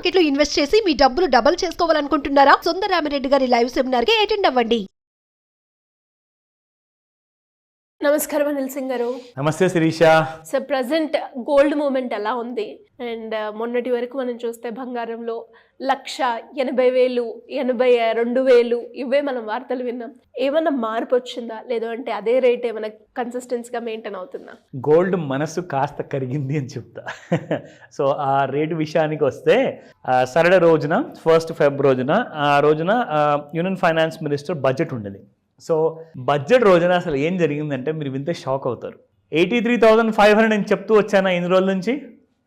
Market లో invest చేసి మీ డబ్బులు డబుల్ చేసుకోవాలనుకుంటున్నారా? సుందరరామిరెడ్డి గారి లైవ్ సెమినార్ కి అటెండ్ అవ్వండి. నమస్కారం అనిల్ సింగ్ గారు. నమస్తే Shirisha. Sir, present gold moment ఎలా ఉంది? అండ్ మొన్నటి వరకు మనం చూస్తే బంగారంలో 1,80,000, 82,000 ఇవే మనం వార్తలు విన్నాం. ఏమన్నా మార్పు వచ్చిందా, లేదు అంటే అదే రేట్ ఏమైనా కన్సిస్టెన్సీగా మెయింటైన్ అవుతుందా? గోల్డ్ మనసు కాస్త కరిగింది అని చెప్తా. సో ఆ రేటు విషయానికి వస్తే సాటర్డే రోజున 1 ఫెబ్రవరి రోజున ఆ రోజున యూనియన్ ఫైనాన్స్ మినిస్టర్ బడ్జెట్ ఉండేది. సో బడ్జెట్ రోజున అసలు ఏం జరిగిందంటే మీరు వింటే షాక్ అవుతారు. 83,500 అని చెప్తూ వచ్చానా ఇన్ని రోజుల నుంచి,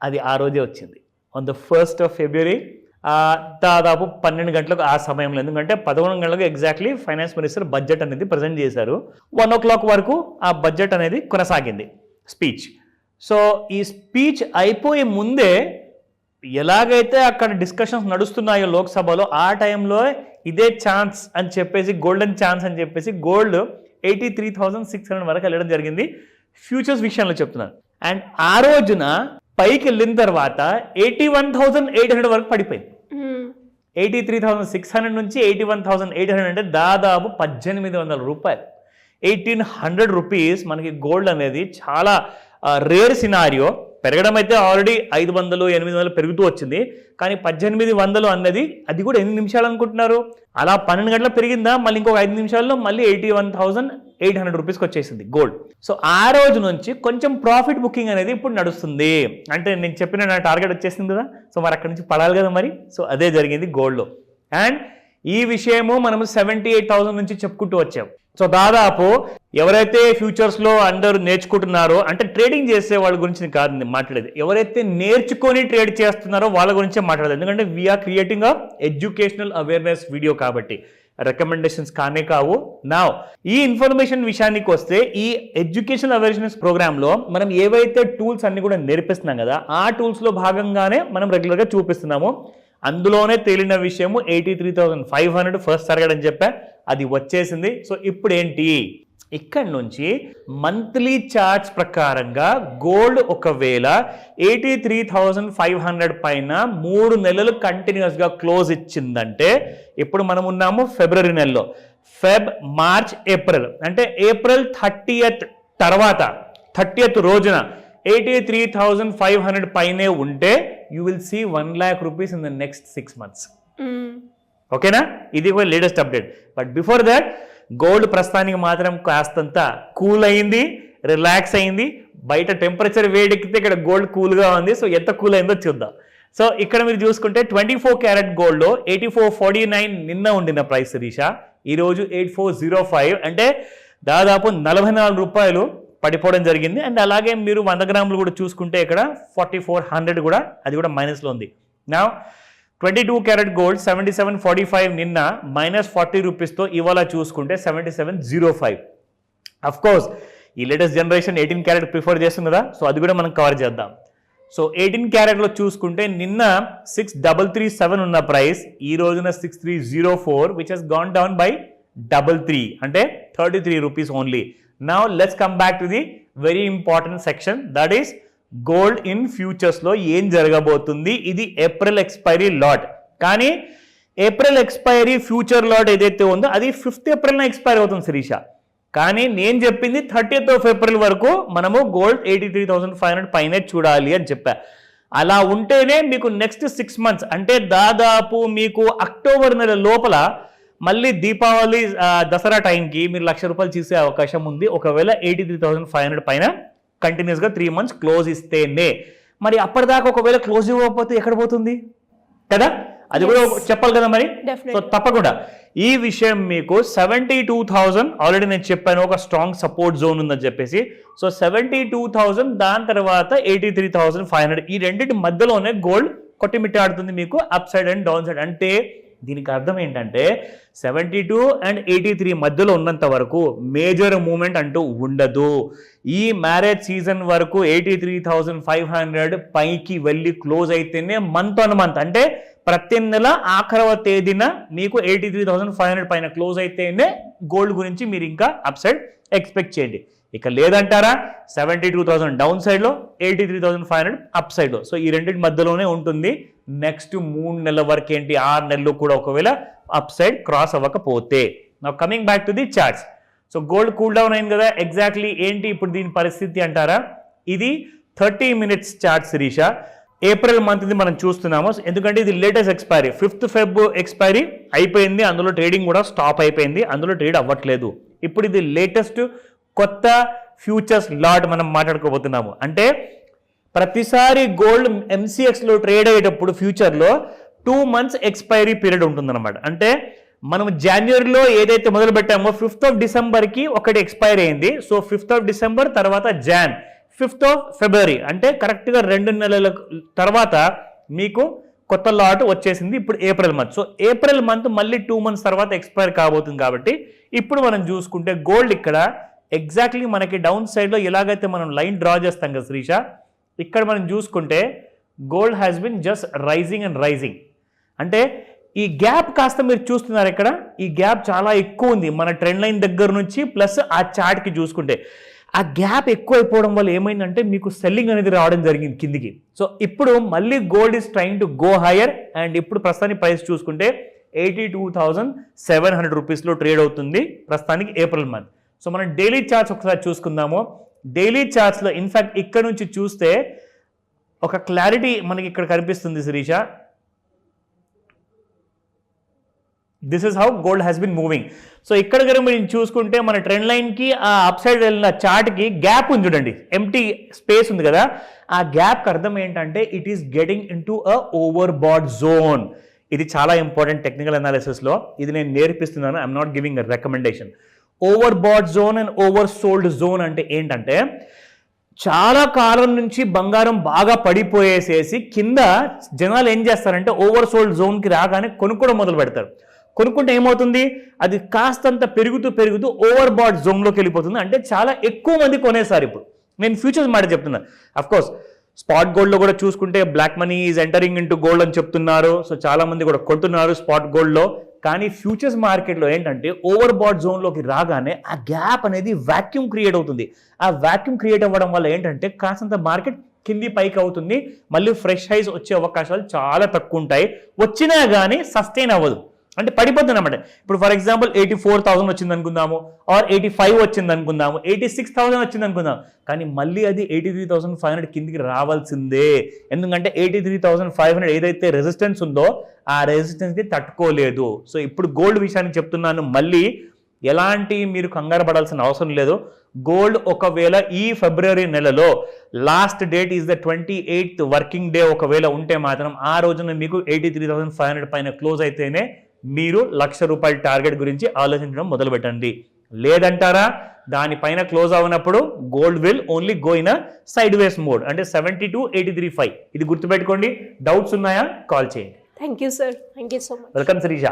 అది ఆ రోజే వచ్చింది. ఆన్ ద 1st ఫిబ్రవరి దాదాపు 12 గంటలకు ఆ సమయంలో, ఎందుకంటే 11 గంటలకు ఎగ్జాక్ట్లీ ఫైనాన్స్ మినిస్టర్ బడ్జెట్ అనేది ప్రజెంట్ చేశారు. 1 o'clock వరకు ఆ బడ్జెట్ అనేది కొనసాగింది స్పీచ్. సో ఈ స్పీచ్ అయిపోయే ముందే ఎలాగైతే అక్కడ డిస్కషన్స్ నడుస్తున్నాయో లోక్సభలో, ఆ టైంలో ఇదే ఛాన్స్ అని చెప్పేసి, గోల్డెన్ ఛాన్స్ అని చెప్పేసి గోల్డ్ 83,600 వరకు వెళ్ళడం జరిగింది. ఫ్యూచర్స్ విషయంలో చెప్తున్నాను. అండ్ ఆ రోజున పైకి వెళ్ళిన తర్వాత 81,800 వరకు పడిపోయింది. 83,600 నుంచి 81,800 అంటే దాదాపు 1,800 రూపాయలు, 1,800 రూపీస్. మనకి గోల్డ్ అనేది చాలా రేర్ సినారియో. పెరగడం అయితే ఆల్రెడీ 500, 800 పెరుగుతూ వచ్చింది. కానీ 1,800 అన్నది, అది కూడా ఎన్ని నిమిషాలు అనుకుంటున్నారు? అలా 12 గంటల పెరిగిందా, మళ్ళీ ఇంకొక 5 నిమిషాల్లో మళ్ళీ 81,800 రూపీస్కి వచ్చేసింది గోల్డ్. సో ఆ రోజు నుంచి కొంచెం ప్రాఫిట్ బుకింగ్ అనేది ఇప్పుడు నడుస్తుంది. అంటే నేను చెప్పిన నా టార్గెట్ వచ్చేసింది కదా, సో మరి అక్కడి నుంచి పడాలి కదా మరి. సో అదే జరిగింది గోల్డ్లో. అండ్ ఈ విషయము మనము 78,000 నుంచి చెప్పుకుంటూ వచ్చాం. సో దాదాపు ఎవరైతే ఫ్యూచర్స్లో అందరూ నేర్చుకుంటున్నారో, అంటే ట్రేడింగ్ చేసే వాళ్ళ గురించి కాదు మాట్లాడేది, ఎవరైతే నేర్చుకొని ట్రేడ్ చేస్తున్నారో వాళ్ళ గురించే మాట్లాడేది. ఎందుకంటే we are creating a educational awareness video కాబట్టి రికమెండేషన్స్ కానే కావు. నా ఈ ఇన్ఫర్మేషన్ విషయానికి వస్తే, ఈ ఎడ్యుకేషనల్ అవేర్నెస్ ప్రోగ్రాంలో మనం ఏవైతే టూల్స్ అన్ని కూడా నేర్పిస్తున్నాం కదా, ఆ టూల్స్లో భాగంగానే మనం రెగ్యులర్గా చూపిస్తున్నాము. అందులోనే తేలిన విషయము 83,500 ఫస్ట్ టార్గెట్ అని చెప్పా, అది వచ్చేసింది. సో ఇప్పుడు ఏంటి, ఇక్కడ నుంచి మంత్లీ చార్ట్స్ ప్రకారంగా గోల్డ్ ఒకవేళ 83,500 పైన 3 నెలలు కంటిన్యూస్గా క్లోజ్ ఇచ్చిందంటే, ఇప్పుడు మనం ఉన్నాము ఫిబ్రవరి నెలలో, మార్చ్, ఏప్రిల్, అంటే ఏప్రిల్ 30th తర్వాత 30th రోజున 83,500 పైనే ఉంటే you will see 1 lakh rupees in the next 6 months. ఓకేనా? ఇది కూడా latest update. But before that gold ప్రస్తుతానికి మాత్రం కాస్తంత కూల్ అయింది, రిలాక్స్ అయింది. బయట టెంపరేచర్ వేడెక్కితే ఇక్కడ గోల్డ్ కూల్గా ఉంది. సో ఎంత కూల్ అయిందో చూద్దాం. సో ఇక్కడ మీరు చూసుకుంటే 24 క్యారెట్ గోల్డ్లో 8449 నిన్న ఉండిన ప్రైస్ రీషా, ఈరోజు 8405, అంటే దాదాపు 44 రూపాయలు పడిపోవడం జరిగింది. అండ్ అలాగే మీరు 100 గ్రాములు కూడా చూసుకుంటే ఇక్కడ 4400 కూడా, అది కూడా మైనస్లో ఉంది. నా 22 క్యారెట్ గోల్డ్ 7745 నిన్న -40 రూపీస్తో, ఇవాళ చూసుకుంటే 7705. అఫ్ కోర్స్ ఈ లేటెస్ట్ జనరేషన్ 18 క్యారెట్ ప్రిఫర్ చేస్తుంది కదా, సో అది కూడా మనం కవర్ చేద్దాం. సో 18 క్యారెట్లో చూసుకుంటే నిన్న 6337 ఉన్న ప్రైస్, ఈ రోజున 6304, which has gone down by 33, అంటే 33 rupees only. Now let's come back to the very important section, that is gold in ఫ్యూచర్స్లో ఏం జరగబోతుంది. ఇది ఏప్రిల్ ఎక్స్పైరీ లాట్, కానీ ఏప్రిల్ ఎక్స్పైరీ ఫ్యూచర్ లాట్ ఏదైతే ఉందో అది 5th ఏప్రిల్న ఎక్స్పైర్ అవుతుంది శిరీష. కానీ నేను చెప్పింది 30th ఏప్రిల్ వరకు మనము గోల్డ్ 83,500 పైనే చూడాలి అని చెప్పా. అలా ఉంటేనే మీకు నెక్స్ట్ 6 months, అంటే దాదాపు మీకు అక్టోబర్ నెల లోపల మళ్ళీ దీపావళి, దసరా టైంకి మీరు 1,00,000 రూపాయలు చూసే అవకాశం ఉంది, ఒకవేళ 83,500 పైన కంటిన్యూస్గా 3 months క్లోజ్ ఇస్తేనే. మరి అప్పటిదాకా ఒకవేళ క్లోజ్ ఇవ్వకపోతే ఎక్కడ పోతుంది కదా, అది కూడా చెప్పాలి కదా మరి. సో తప్పకుండా ఈ విషయం మీకు 72,000 ఆల్రెడీ నేను చెప్పాను, ఒక స్ట్రాంగ్ సపోర్ట్ జోన్ ఉందని చెప్పేసి. సో 72,000, దాని తర్వాత 83,500, ఈ రెండింటి మధ్యలోనే గోల్డ్ కొట్టిమిట్టాడుతుంది మీకు up side and down side. అంటే దీనికి అర్థం ఏంటంటే 72 and 83 మధ్యలో ఉన్నంత వరకు మేజర్ మూమెంట్ అంటూ ఉండదు. ఈ మ్యారేజ్ సీజన్ వరకు 83,500 పైకి వెళ్ళి క్లోజ్ అయితేనే మంత్ ఆన్ మంత్, అంటే ప్రతి నెల ఆఖరవ తేదీన మీకు 83,500 పైన క్లోజ్ అయితేనే గోల్డ్ గురించి మీరు ఇంకా అప్ సైడ్ ఎక్స్పెక్ట్ చేయండి. ఇక లేదంటారా 72,000 డౌన్ సైడ్లో, 83,500 అప్ సైడ్లో. సో ఈ రెండింటి మధ్యలోనే ఉంటుంది నెక్స్ట్ 3 నెలల వరకు ఏంటి 6 నెలలు కూడా ఒకవేళ అప్ సైడ్ క్రాస్ అవ్వకపోతే. Now coming back to the charts. So gold cool down అయింది కదా, ఎగ్జాక్ట్లీ ఏంటి ఇప్పుడు దీని పరిస్థితి అంటారా? ఇది 30 minutes chart Shirisha. April month ఇది మనం చూస్తున్నాము, ఎందుకంటే ఇది latest expiry. 5th Feb expiry అయిపోయింది, అందులో ట్రేడింగ్ కూడా స్టాప్ అయిపోయింది, అందులో ట్రేడ్ అవ్వట్లేదు. ఇప్పుడు ఇది లేటెస్ట్ కొత్త ఫ్యూచర్స్ లాట్ మనం మాట్లాడుకోబోతున్నాము. అంటే ప్రతిసారి గోల్డ్ ఎంసీఎక్స్లో ట్రేడ్ అయ్యేటప్పుడు ఫ్యూచర్లో 2 months ఎక్స్పైరీ పీరియడ్ ఉంటుందన్నమాట. అంటే మనం జనవరిలో ఏదైతే మొదలు పెట్టామో 5th Decemberకి ఒకటి ఎక్స్పైర్ అయింది. సో 5th December తర్వాత 5th February అంటే కరెక్ట్గా 2 నెలల తర్వాత మీకు కొత్త లాట్ వచ్చేసింది ఇప్పుడు April month. So April month మళ్ళీ 2 months తర్వాత ఎక్స్పైర్ కాబోతుంది. కాబట్టి ఇప్పుడు మనం చూసుకుంటే గోల్డ్ ఇక్కడ ఎగ్జాక్ట్లీ మనకి డౌన్ సైడ్లో ఎలాగైతే మనం లైన్ డ్రా చేస్తాం కదా శ్రీష, ఇక్కడ మనం చూసుకుంటే gold has been just rising and rising. అంటే ఈ గ్యాప్ కాస్త మీరు చూస్తున్నారు ఇక్కడ, ఈ గ్యాప్ చాలా ఎక్కువ ఉంది మన ట్రెండ్ లైన్ దగ్గర నుంచి ప్లస్ ఆ చార్ట్కి చూసుకుంటే. ఆ గ్యాప్ ఎక్కువ అయిపోవడం వల్ల ఏమైందంటే మీకు సెల్లింగ్ అనేది రావడం జరిగింది కిందికి. సో ఇప్పుడు మళ్ళీ gold is trying to go hire. And ఇప్పుడు ప్రస్తుతానికి ప్రైస్ చూసుకుంటే 82,700 రూపీస్లో ట్రేడ్ అవుతుంది ప్రస్తుతానికి ఏప్రిల్ మంత్. సో మనం డైలీ చార్ట్స్ ఒకసారి చూసుకుందాము. డైలీ చార్ట్స్లో ఇన్ఫాక్ట్ ఇక్కడ నుంచి చూస్తే ఒక క్లారిటీ మనకి ఇక్కడ కనిపిస్తుంది Shirisha. This is how gold has been moving. So ఇక్కడ కనుక మీరు చూసుకుంటే మన ట్రెండ్ లైన్కి ఆ అప్ సైడ్ వెళ్ళిన చార్ట్కి గ్యాప్ ఉంది చూడండి, ఎంటీ స్పేస్ ఉంది కదా. ఆ గ్యాప్కి అర్థం ఏంటంటే it is getting into a overbought zone. ఇది చాలా ఇంపార్టెంట్ టెక్నికల్ అనాలిసిస్లో, ఇది నేను నేర్పిస్తున్నాను, I'm not giving a recommendation. Overbought zone and oversold zone అంటే ఏంటంటే చాలా కాలం నుంచి బంగారం బాగా పడిపోయేసేసి కింద జనాలు ఏం చేస్తారంటే ఓవర్ సోల్డ్ జోన్కి రాగానే కొనుక్కోవడం మొదలు పెడతారు. కొనుక్కుంటే ఏమవుతుంది, అది కాస్తంత పెరుగుతూ ఓవర్ బాట్ జోన్లోకి వెళ్ళిపోతుంది. అంటే చాలా ఎక్కువ మంది కొనేసారు. ఇప్పుడు నేను ఫ్యూచర్స్ మాట చెప్తున్నాను. అఫ్ కోర్స్ స్పాట్ గోల్డ్లో కూడా చూసుకుంటే black money is entering into gold అని చెప్తున్నారు. సో చాలా మంది కూడా కొంటున్నారు స్పాట్ గోల్డ్లో. కానీ ఫ్యూచర్స్ మార్కెట్లో ఏంటంటే ఓవర్ బాట్ జోన్లోకి రాగానే ఆ గ్యాప్ అనేది వాక్యూమ్ క్రియేట్ అవుతుంది. ఆ వాక్యూమ్ క్రియేట్ అవ్వడం వల్ల ఏంటంటే కాస్తంత మార్కెట్ కింది పైకి అవుతుంది. మళ్ళీ ఫ్రెష్ హైస్ వచ్చే అవకాశాలు చాలా తక్కువ ఉంటాయి. వచ్చినా కానీ సస్టైన్ అవ్వదు, అంటే పడిపోతుంది అనమాట. ఇప్పుడు ఫర్ ఎగ్జాంపుల్ 84,000 వచ్చింది అనుకుందాము, ఆర్ 85 వచ్చింది అనుకుందాము, 86,000 వచ్చింది అనుకుందాం. కానీ మళ్ళీ అది 83,500 కిందికి రావాల్సిందే. ఎందుకంటే 83,500 ఏదైతే రెసిస్టెన్స్ ఉందో ఆ రెసిస్టెన్స్కి తట్టుకోలేదు. సో ఇప్పుడు గోల్డ్ విషయానికి చెప్తున్నాను, మళ్ళీ ఎలాంటి మీరు కంగారు పడాల్సిన అవసరం లేదు. గోల్డ్ ఒకవేళ ఈ ఫిబ్రవరి నెలలో last date is the 28th working day ఒకవేళ ఉంటే మాత్రం ఆ రోజున మీకు 83,500 పైన క్లోజ్ అయితేనే మీరు ₹1,00,000 టార్గెట్ గురించి ఆలోచించడం మొదలు పెట్టండి. లేదంటారా, దానిపైన క్లోజ్ అవునప్పుడు gold will only go in sideways mode, అంటే 72,83,500. ఇది గుర్తుపెట్టుకోండి. డౌట్స్ ఉన్నాయా కాల్ చేయండి. Thank you sir, thank you so much. Welcome Sirisha.